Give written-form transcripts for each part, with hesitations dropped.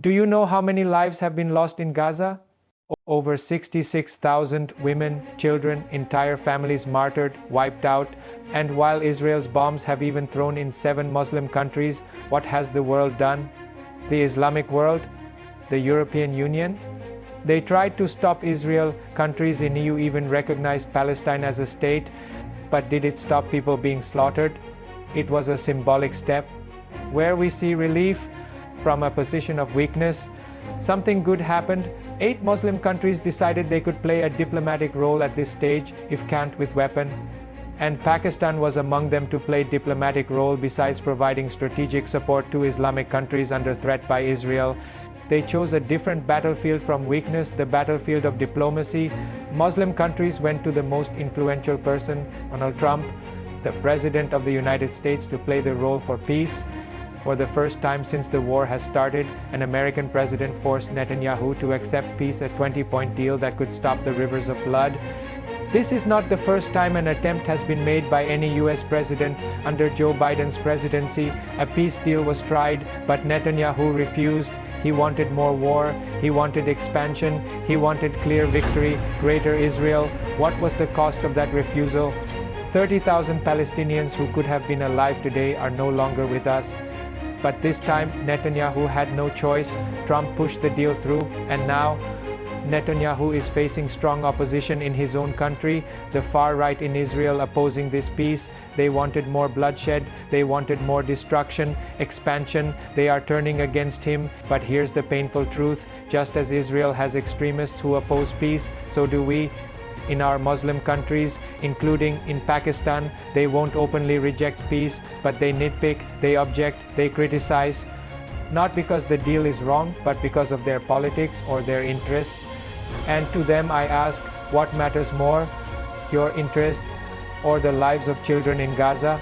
Do you know how many lives have been lost in Gaza? Over 66,000 women, children, entire families martyred, wiped out. And while Israel's bombs have even thrown in 7 Muslim countries, what has the world done? The Islamic world? The European Union? They tried to stop Israel. Countries in EU even recognized Palestine as a state. But did it stop people being slaughtered? It was a symbolic step. Where we see relief from a position of weakness, something good happened. 8 Muslim countries decided they could play a diplomatic role at this stage, if can't with weapon. And Pakistan was among them to play diplomatic role besides providing strategic support to Islamic countries under threat by Israel. They chose a different battlefield from weakness, the battlefield of diplomacy. Muslim countries went to the most influential person, Donald Trump, the President of the United States, to play the role for peace. For the first time since the war has started, an American president forced Netanyahu to accept peace, a 20-point deal that could stop the rivers of blood. This is not the first time an attempt has been made by any US president. Under Joe Biden's presidency, a peace deal was tried, but Netanyahu refused. He wanted more war, he wanted expansion, he wanted clear victory, greater Israel. What was the cost of that refusal? 30,000 Palestinians who could have been alive today are no longer with us. But this time, Netanyahu had no choice. Trump pushed the deal through, and now Netanyahu is facing strong opposition in his own country. The far right in Israel opposing this peace. They wanted more bloodshed, they wanted more destruction, expansion. They are turning against him. But here's the painful truth: just as Israel has extremists who oppose peace, so do we. In our Muslim countries, including in Pakistan, they won't openly reject peace, but they nitpick, they object, they criticize. Not because the deal is wrong, but because of their politics or their interests. And to them I ask, what matters more, your interests or the lives of children in Gaza?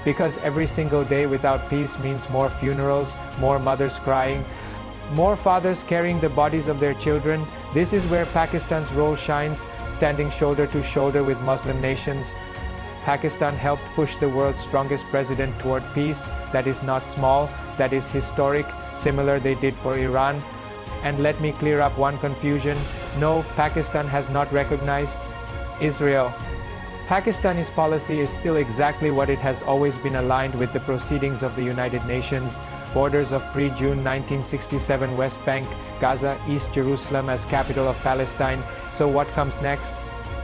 Because every single day without peace means more funerals, more mothers crying, more fathers carrying the bodies of their children. This is where Pakistan's role shines, standing shoulder to shoulder with Muslim nations. Pakistan helped push the world's strongest president toward peace. That is not small, that is historic. Similar they did for Iran. And let me clear up one confusion. No, Pakistan has not recognized Israel. Pakistan's policy is still exactly what it has always been, aligned with the proceedings of the United Nations. Borders of pre-June 1967, West Bank, Gaza, East Jerusalem as capital of Palestine. So what comes next?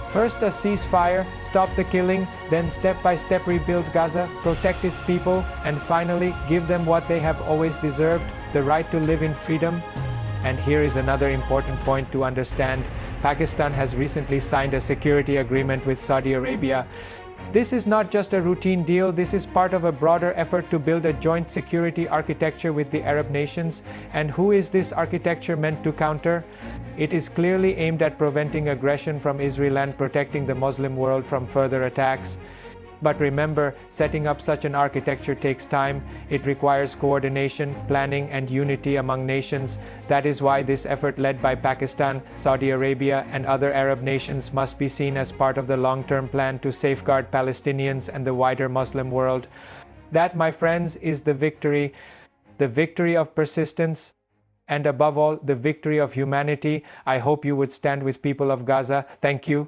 First a ceasefire, stop the killing, then step-by-step rebuild Gaza, protect its people, and finally give them what they have always deserved, the right to live in freedom. And here is another important point to understand. Pakistan has recently signed a security agreement with Saudi Arabia. This is not just a routine deal, this is part of a broader effort to build a joint security architecture with the Arab nations. And who is this architecture meant to counter? It is clearly aimed at preventing aggression from Israel and protecting the Muslim world from further attacks. But remember, setting up such an architecture takes time. It requires coordination, planning, and unity among nations. That is why this effort, led by Pakistan, Saudi Arabia, and other Arab nations, must be seen as part of the long-term plan to safeguard Palestinians and the wider Muslim world. That, my friends, is the victory of persistence, and above all, the victory of humanity. I hope you would stand with people of Gaza. Thank you.